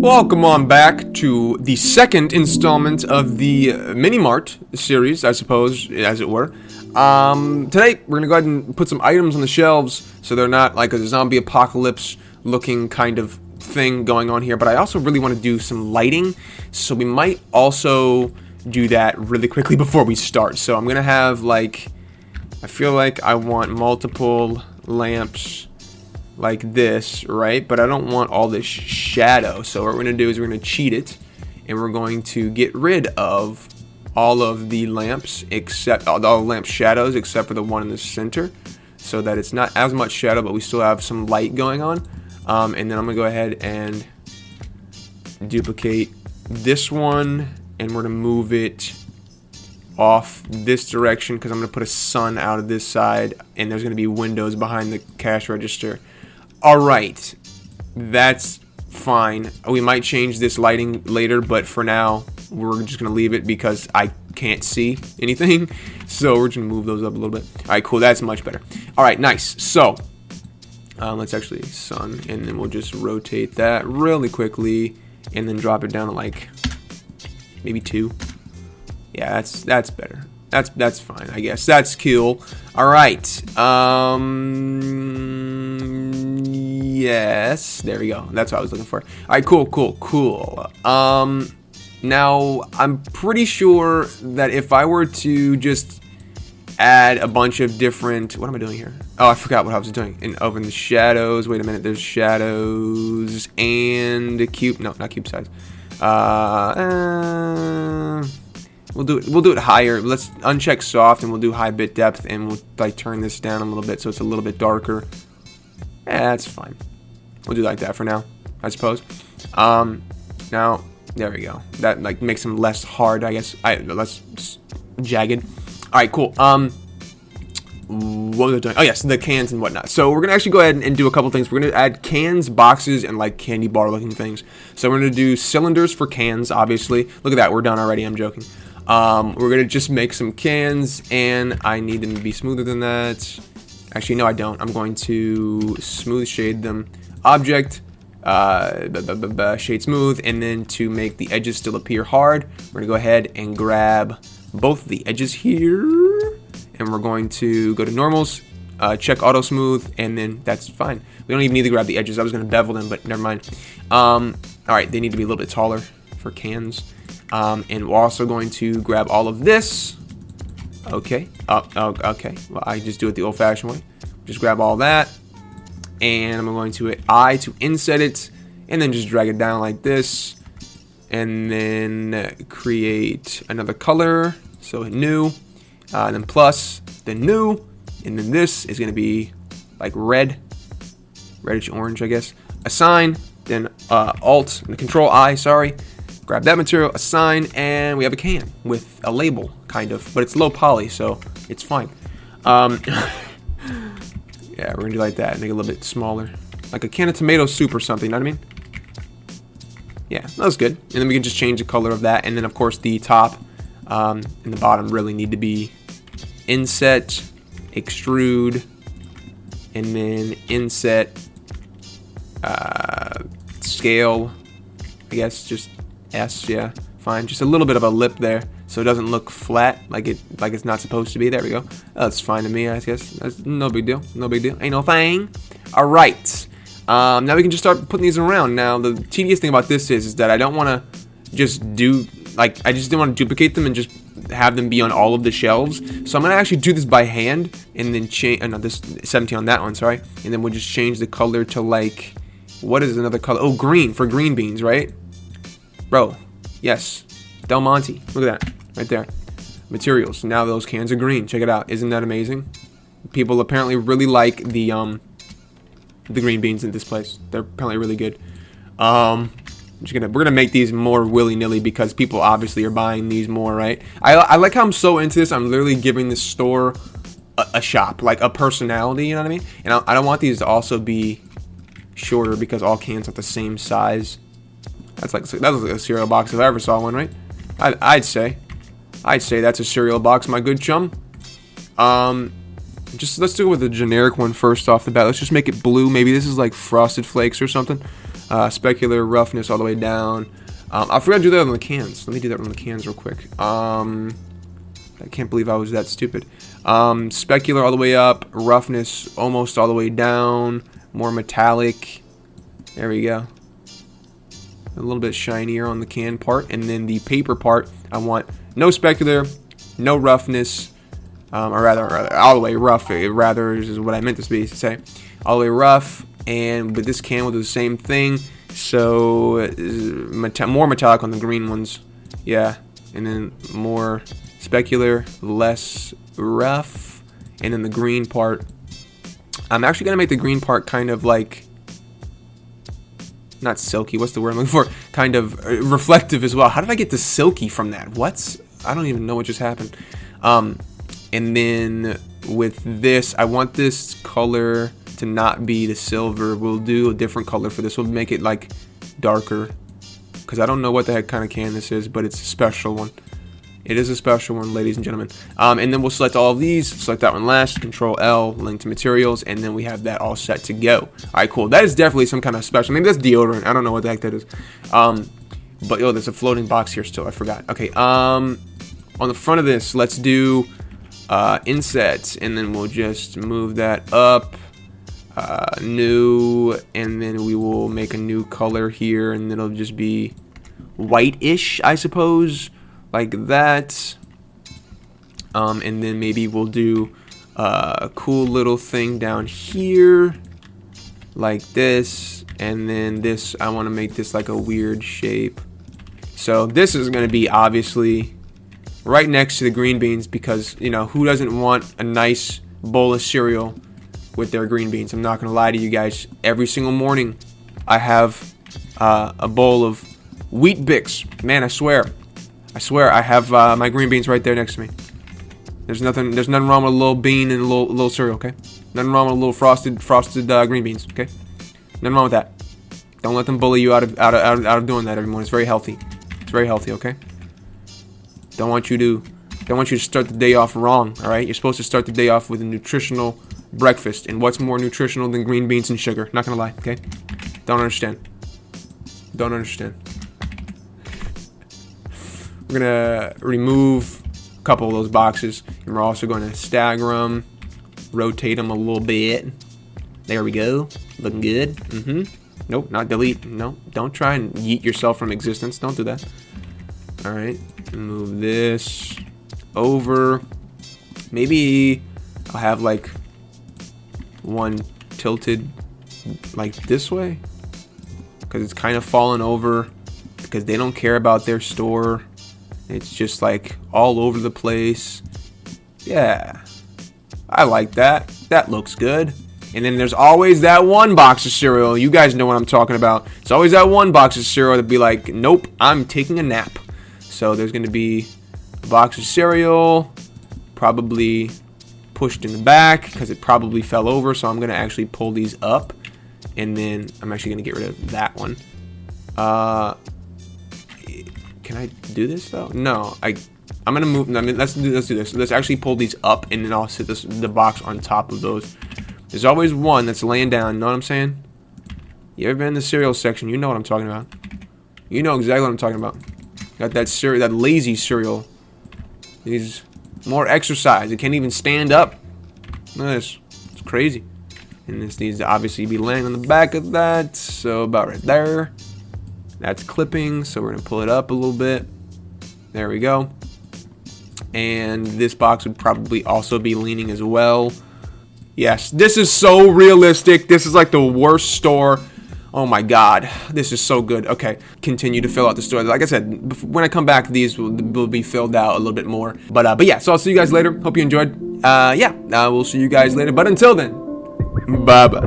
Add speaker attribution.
Speaker 1: Welcome on back to the second installment of the Mini-Mart series, I suppose, as it were. Today, we're going to go ahead and put some items on the shelves so they're not like a zombie apocalypse looking kind of thing going on here. But I also really want to do some lighting, so we might also do that really quickly before we start. So I'm going to have, like, I feel like I want multiple lamps like this, right? But I don't want all this shadow. So what we're going to do is we're going to cheat it, and we're going to get rid of all of the lamps, except all the lamp shadows except for the one in the center, so that it's not as much shadow, but we still have some light going on. And then I'm going to go ahead and duplicate this one, and we're going to move it off this direction because I'm going to put a sun out of this side, and there's going to be windows behind the cash register. Alright, that's fine. We might change this lighting later, but for now, we're just going to leave it because I can't see anything. So we're just going to move those up a little bit. Alright, cool, that's much better. Alright, nice. So, let's actually sun, and then we'll just rotate that really quickly, and then drop it down to like, maybe 2. Yeah, that's better. That's fine, I guess. That's cool. Alright, yes, there we go. That's what I was looking for. Alright, cool. Now, I'm pretty sure that if I were to just add a bunch of different... What am I doing here? Oh, I forgot what I was doing. And over in the shadows... Wait a minute, there's shadows and cube... No, not cube size. We'll do it higher. Let's uncheck soft, and we'll do high bit depth, and we'll like turn this down a little bit so it's a little bit darker. That's fine. We'll do like that for now, I suppose. Now there we go. That like makes them less hard, I guess. Less jagged. All right, cool. What was I doing? Oh yes, the cans and whatnot. So we're gonna actually go ahead and do a couple things. We're gonna add cans, boxes, and like candy bar looking things. So we're gonna do cylinders for cans, obviously. Look at that, we're done already. I'm joking. We're gonna just make some cans, and I need them to be smoother than that. Actually, no, I don't. I'm going to smooth shade them. Object, shade smooth, and then to make the edges still appear hard, we're gonna go ahead and grab both the edges here, and we're going to go to normals, check auto smooth, and then that's fine. We don't even need to grab the edges. I was gonna bevel them, but never mind. All right, they need to be a little bit taller for cans. And we're also going to grab all of this. Okay. Okay. Well, I just do it the old-fashioned way. Just grab all that, and I'm going to hit I to inset it, and then just drag it down like this, and then create another color. So hit new, then plus, then new, and then this is going to be like red, reddish orange, I guess. Assign, then Alt and Control I. Sorry. Grab that material, assign, and we have a can with a label, kind of, but it's low poly, so it's fine. Yeah, we're gonna do like that, make it a little bit smaller, like a can of tomato soup or something. You know what I mean? Yeah, that was good. And then we can just change the color of that, and then of course the top and the bottom really need to be inset, extrude, and then inset, scale. I guess just S, yeah, fine. Just a little bit of a lip there, so it doesn't look flat like it's not supposed to be. There we go. That's fine to me, I guess. That's no big deal. No big deal. Ain't no thing. All right. Now we can just start putting these around. Now the tedious thing about this is that I don't want to just do like I just didn't want to duplicate them and just have them be on all of the shelves. So I'm gonna actually do this by hand and then change. No, this 17 on that one. Sorry. And then we'll just change the color to like what is another color? Oh, green for green beans, right? Bro, yes, Del Monte. Look at that, right there. Materials. Now those cans are green. Check it out. Isn't that amazing? People apparently really like the green beans in this place. They're apparently really good. We're gonna make these more willy-nilly because people obviously are buying these more, right? I like how I'm so into this. I'm literally giving this store a shop, like a personality. You know what I mean? And I don't want these to also be shorter because all cans are the same size. That looks like a cereal box if I ever saw one, right? I'd say that's a cereal box, my good chum. Let's do it with a generic one first off the bat. Let's just make it blue. Maybe this is like Frosted Flakes or something. Specular, roughness all the way down. I forgot to do that on the cans. Let me do that on the cans real quick. I can't believe I was that stupid. Specular all the way up, roughness almost all the way down, more metallic. There we go. A little bit shinier on the can part, and then the paper part, I want no specular, no roughness, or rather all the way rough. Rather is what I meant to say, all the way rough. And with this can, we'll do the same thing. So more metallic on the green ones, yeah, and then more specular, less rough, and then the green part. I'm actually gonna make the green part kind of like, not silky. What's the word I'm looking for? Kind of reflective as well. How did I get the silky from that? What? I don't even know what just happened. And then with this, I want this color to not be the silver. We'll do a different color for this. We'll make it like darker, because I don't know what the heck kind of can this is, but it's a special one. It is a special one, ladies and gentlemen. And then we'll select all of these. Select that one last. Control L, link to materials, and then we have that all set to go. All right, cool. That is definitely some kind of special. Maybe that's deodorant. I don't know what the heck that is. But yo, there's a floating box here still. I forgot. Okay. On the front of this, let's do insets, and then we'll just move that up. New, and then we will make a new color here, and it'll just be white-ish, I suppose, like that. And then maybe we'll do a cool little thing down here like this, and then this, I want to make this like a weird shape. So this is going to be obviously right next to the green beans, because, you know, who doesn't want a nice bowl of cereal with their green beans? I'm not gonna lie to you guys. Every single morning, I have a bowl of Wheat Bix. Man, I swear, I have my green beans right there next to me. There's nothing wrong with a little bean and a little cereal. Okay, nothing wrong with a little frosted green beans. Okay, nothing wrong with that. Don't let them bully you out of doing that every morning. It's very healthy. It's very healthy. Okay. Don't want you to start the day off wrong. All right, you're supposed to start the day off with a nutritional breakfast, and what's more nutritional than green beans and sugar? Not gonna lie, okay? Don't understand. We're gonna remove a couple of those boxes, and we're also going to stagger them, rotate them a little bit. There we go. Looking good. Nope, not delete. No, don't try and yeet yourself from existence. Don't do that. All right, move this over. Maybe I'll have like one tilted like this way, because it's kind of fallen over, because they don't care about their store. It's just like all over the place. Yeah, I like that. That looks good. And then there's always that one box of cereal. You guys know what I'm talking about. It's always that one box of cereal that'd be like, nope, I'm taking a nap. So there's going to be a box of cereal, probably pushed in the back because it probably fell over. So I'm going to actually pull these up, and then I'm actually going to get rid of that one. Can I do this though? No, I'm going to move. I mean, let's do this. Let's actually pull these up, and then I'll sit the box on top of those. There's always one that's laying down. You know what I'm saying? You ever been in the cereal section? You know what I'm talking about. You know exactly what I'm talking about. Got that cereal, that lazy cereal. Needs more exercise. It can't even stand up. Look at this. It's crazy. And this needs to obviously be laying on the back of that. So about right there. That's clipping. So we're going to pull it up a little bit. There we go. And this box would probably also be leaning as well. Yes, this is so realistic. This is like the worst store. Oh my god, this is so good. Okay, continue to fill out the store. Like I said, when I come back, these will be filled out a little bit more. But yeah, so I'll see you guys later. Hope you enjoyed. Yeah, we'll see you guys later. But until then, bye bye.